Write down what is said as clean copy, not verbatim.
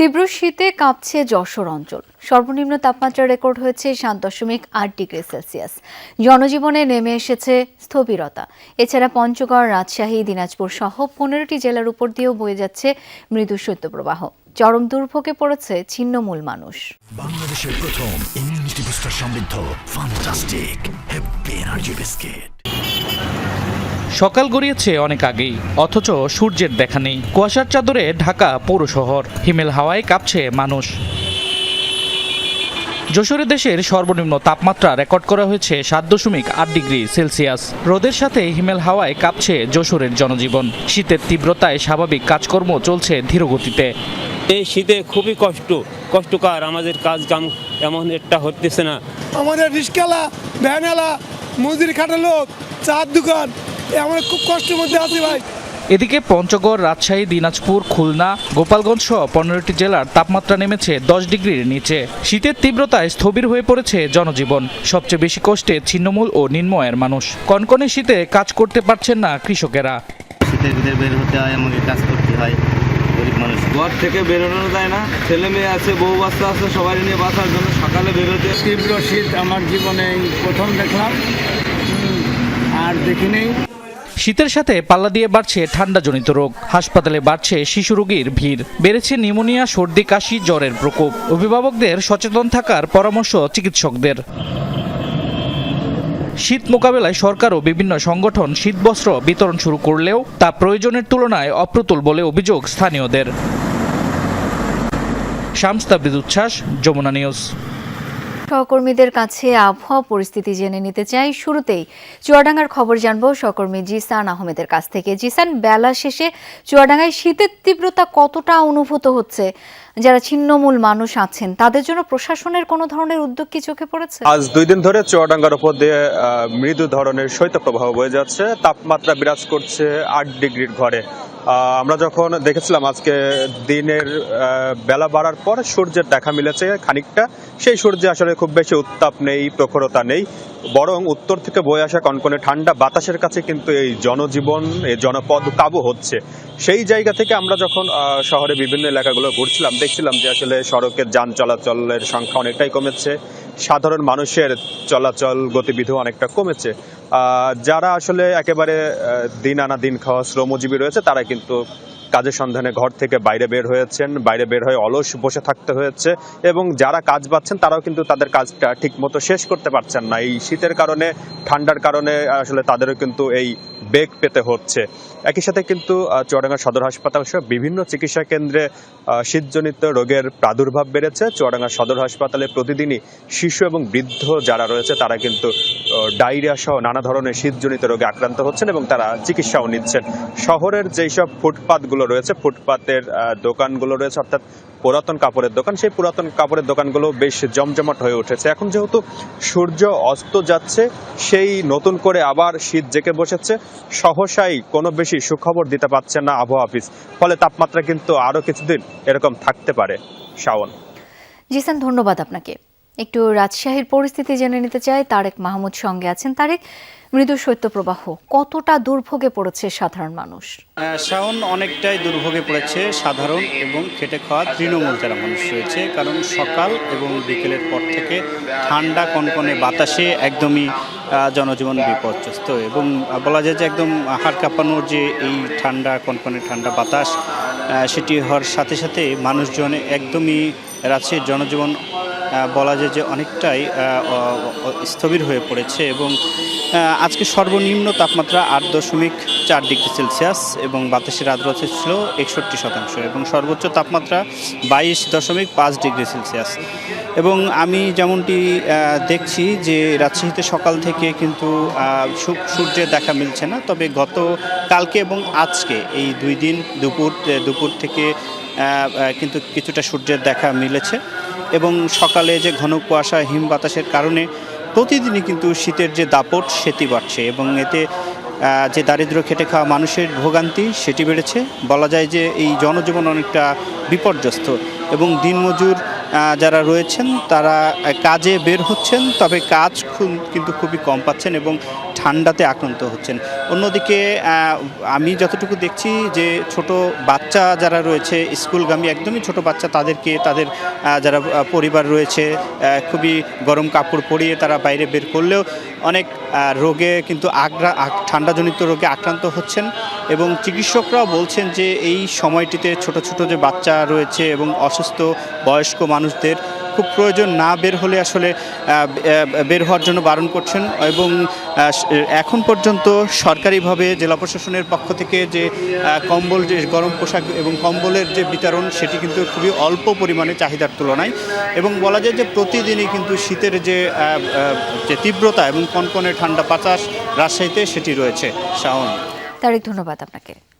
তীব্র শীতে কাঁপছে যশোর অঞ্চল। সর্বনিম্ন তাপমাত্রা রেকর্ড হয়েছে 7.8 ডিগ্রি সেলসিয়াস। জনজীবনে নেমে এসেছে স্থবিরতা। এছাড়া পঞ্চগড়, রাজশাহী, দিনাজপুর সহ 15টি জেলার উপর দিয়েও বয়ে যাচ্ছে মৃদু শৈত্যপ্রবাহ। চরম দুর্ভোগে পড়েছে ছিন্নমূল মানুষ। বাংলাদেশের প্রথম ইমিউনিটি বুস্টার সমৃদ্ধ ফ্যান্টাস্টিক হ্যাপি এনার্জি বিস্কিট। সকাল গড়িয়েছে অনেক আগেই, অথচ সূর্যের দেখা নেই। কুয়াশার চাদরে ঢাকা পৌর শহর, হিমেল হাওয়ায় কাঁপছে মানুষ। যশোরে দেশের সর্বনিম্ন তাপমাত্রা রেকর্ড করা হয়েছে 7.8 ডিগ্রি সেলসিয়াস। রোদের সাথে হিমেল হাওয়ায় কাঁপছে যশোরের জনজীবন। শীতের তীব্রতায় স্বাভাবিক কাজকর্ম চলছে ধীরগতিতে। এই শীতে খুবই কষ্টকর, আমাদের কাজ কাম এমন একটা হতেছে না। আমাদের রিস্কালা, ভ্যানালা, মজুরি খাটা লোক, চার দোকান, আমরা খুব কষ্টের মধ্যে আছি ভাই। এদিকে পঞ্চগড়, রাজশাহী, দিনাজপুর, খুলনা, গোপালগঞ্জ সহ 15টি জেলার তাপমাত্রা নেমেছে 10 ডিগ্রির নিচে। শীতের তীব্রতায় স্থবির হয়ে পড়েছে জনজীবন। সবচেয়ে বেশি কষ্টে ছিন্নমূল ও নিম্নআয়ের মানুষ। কনকনে শীতে কাজ করতে পারছেন না কৃষকেরা। শীতের ভিতরে বের হতে হয়, আমাকে কাজ করতে হয়। গরিব মানুষ, ঘর থেকে বেরোনো যায় না। ছেলে মেয়ে আছে, বউ বাচ্চা আছে, সবাই নিয়ে বাঁচার জন্য সকালে বেরোতে। তীব্র শীত আমার জীবনে প্রথম দেখলাম, আর দেখিনি। শীতের সাথে পাল্লা দিয়ে বাড়ছে ঠান্ডাজনিত রোগ। হাসপাতালে বাড়ছে শিশু রোগীর ভিড়। বেড়েছে নিউমোনিয়া, সর্দি, কাশি, জ্বরের প্রকোপ। অভিভাবকদের সচেতন থাকার পরামর্শ চিকিৎসকদের। শীত মোকাবেলায় সরকার ও বিভিন্ন সংগঠন শীতবস্ত্র বিতরণ শুরু করলেও তা প্রয়োজনের তুলনায় অপ্রতুল বলে অভিযোগ স্থানীয়দের। শামস তাবরিজ উচ্ছ্বাস, যমুনা নিউজ। সহকর্মীদের কাছে আবহাওয়া পরিস্থিতি জেনে নিতে চাই। শুরুতেই চুয়াডাঙ্গার খবর জানবো সহকর্মী জিসান আহমেদের কাছ থেকে। জিসান, বেলা শেষে চুয়াডাঙ্গায় শীতের তীব্রতা কতটা অনুভূত হচ্ছে? যারা ছিন্নমূল মানুষ আছেন তাদের জন্য প্রশাসনের কোনো ধরনের উদ্যোগ কি চোখে পড়েছে? আজ 2 দিন ধরে চুয়াডাঙ্গার উপর দিয়ে মৃদু ধরনের শৈত্যপ্রবাহ বয়ে যাচ্ছে। তাপমাত্রা বিরাজ করছে 8 ডিগ্রির ঘরে। আমরা যখন দেখেছিলাম আজকে দিনের বেলা বাড়ার পর সূর্যের দেখা মিলেছে খানিকটা, সেই সূর্যে আসলে খুব বেশি উত্তাপ নেই, প্রখরতা নেই, বরং উত্তর থেকে বয়ে আসা কনকনে ঠান্ডা বাতাসের কাছে কিন্তু এই জনজীবন, এই জনপদ কাবু হচ্ছে। সেই জায়গা থেকে আমরা যখন শহরে বিভিন্ন এলাকাগুলো ঘুরছিলাম, দেখছিলাম যে আসলে সড়কের যান চলাচলের সংখ্যা অনেকটাই কমেছে, সাধারণ মানুষের চলাচল গতিবিধি অনেকটা কমেছে। যারা আসলে একেবারে দিন আনা দিন খাওয়া শ্রমজীবী রয়েছে তারা কিন্তু কাজের সন্ধানে ঘর থেকে বাইরে বের হয়েছেন, বাইরে বের হয়ে অলস বসে থাকতে হয়েছে, এবং যারা কাজ পাচ্ছেন তারাও কিন্তু তাদের কাজটা ঠিক মতো শেষ করতে পারছেন না। এই শীতের কারণে, ঠান্ডার কারণে আসলে তাদেরও কিন্তু এই বেগ পেতে হচ্ছে। একই সাথে কিন্তু চুয়াডাঙ্গা সদর হাসপাতাল সহ বিভিন্ন চিকিৎসা কেন্দ্রে শীতজনিত রোগের প্রাদুর্ভাব বেড়েছে। চুয়াডাঙ্গা সদর হাসপাতালে প্রতিদিনই শিশু এবং বৃদ্ধ যারা রয়েছে তারা কিন্তু ডায়রিয়া সহ নানা ধরনের শীতজনিত রোগে আক্রান্ত হচ্ছেন এবং তারা চিকিৎসাও নিচ্ছেন। শহরের যেসব ফুটপাতগুলো রয়েছে, ফুটপাতের দোকানগুলো রয়েছে, অর্থাৎ পুরাতন কাপড়ের দোকান, সেই পুরাতন কাপড়ের দোকানগুলো বেশ জমজমাট হয়ে উঠেছে। এখন যেহেতু সূর্য অস্ত যাচ্ছে, সেই নতুন করে আবার শীত জেঁকে বসেছে। সহসাই কোনো বেশি সুখবর দিতে পারছেন না আবহাওয়া অফিস, ফলে তাপমাত্রা কিন্তু আরো কিছুদিন এরকম থাকতে পারে। শাওন। জিসান, ধন্যবাদ আপনাকে। একটু রাজশাহীর পরিস্থিতি জেনে নিতে চাই। তারেক মাহমুদ সঙ্গে আছেন। তারেক, মৃদু শৈত্যপ্রবাহ কতটা দুর্ভোগে পড়েছে সাধারণ মানুষ? শাওন, অনেকটাই দুর্ভোগে পড়েছে সাধারণ এবং খেটে খাওয়া তৃণমূল যারা মানুষ রয়েছে। কারণ সকাল এবং বিকেলের পর থেকে ঠান্ডা কনকনে বাতাসে একদমই জনজীবন বিপর্যস্ত, এবং বলা যায় যে একদম হাড় কাঁপানোর যে এই ঠান্ডা কনকনে ঠান্ডা বাতাস, সেটি হওয়ার সাথে সাথে মানুষজন একদমই রাজশাহীর জনজীবন বলা যায় যে অনেকটাই স্থবির হয়ে পড়েছে। এবং আজকে সর্বনিম্ন তাপমাত্রা 8.4 ডিগ্রি সেলসিয়াস এবং বাতাসের আর্দ্রতা ছিল 61%, এবং সর্বোচ্চ তাপমাত্রা 22.5 ডিগ্রি সেলসিয়াস। এবং আমি যেমনটি দেখছি যে রাজশাহীতে সকাল থেকে কিন্তু সূর্যের দেখা মিলছে না, তবে গত কালকে এবং আজকে এই 2 দিন দুপুর থেকে কিন্তু কিছুটা সূর্যের দেখা মিলেছে। এবং সকালে যে ঘন কুয়াশা, হিম বাতাসের কারণে প্রতিদিনই কিন্তু শীতের যে দাপট সেটি বাড়ছে, এবং এতে যে দারিদ্র্য খেটে খাওয়া মানুষের ভোগান্তি সেটি বেড়েছে। বলা যায় যে এই জনজীবন অনেকটা বিপর্যস্ত, এবং দিনমজুর যারা রয়েছেন তারা কাজে বের হচ্ছেন, তবে কাজ কিন্তু খুবই কম পাচ্ছেন, এবং ঠান্ডাতে আক্রান্ত হচ্ছেন। অন্যদিকে আমি যতটুকু দেখছি যে ছোট বাচ্চা যারা রয়েছে স্কুলগামী একদমই ছোট বাচ্চা, তাদেরকে তাদের যারা পরিবার রয়েছে খুবই গরম কাপড় পরিয়ে তারা বাইরে বের করলেও অনেক রোগে কিন্তু ঠান্ডাজনিত রোগে আক্রান্ত হচ্ছেন এবং চিকিৎসকরাও বলছেন যে এই সময়টিতে ছোট ছোট যে বাচ্চা রয়েছে এবং অসুস্থ বয়স্ক মানুষদের খুব প্রয়োজন না বের হলে আসলে বের হওয়ার জন্য বারণ করছেন। এবং এখন পর্যন্ত সরকারিভাবে জেলা প্রশাসনের পক্ষ থেকে যে কম্বল, যে গরম পোশাক এবং কম্বলের যে বিতরণ, সেটি কিন্তু খুবই অল্প পরিমাণে চাহিদার তুলনায়, এবং বলা যায় যে প্রতিদিনই কিন্তু শীতের যে তীব্রতা এবং কনকনে ঠান্ডা বাতাস রাজশাহীতে সেটি রয়েছে। শাওন, তারেক, ধন্যবাদ আপনাকে।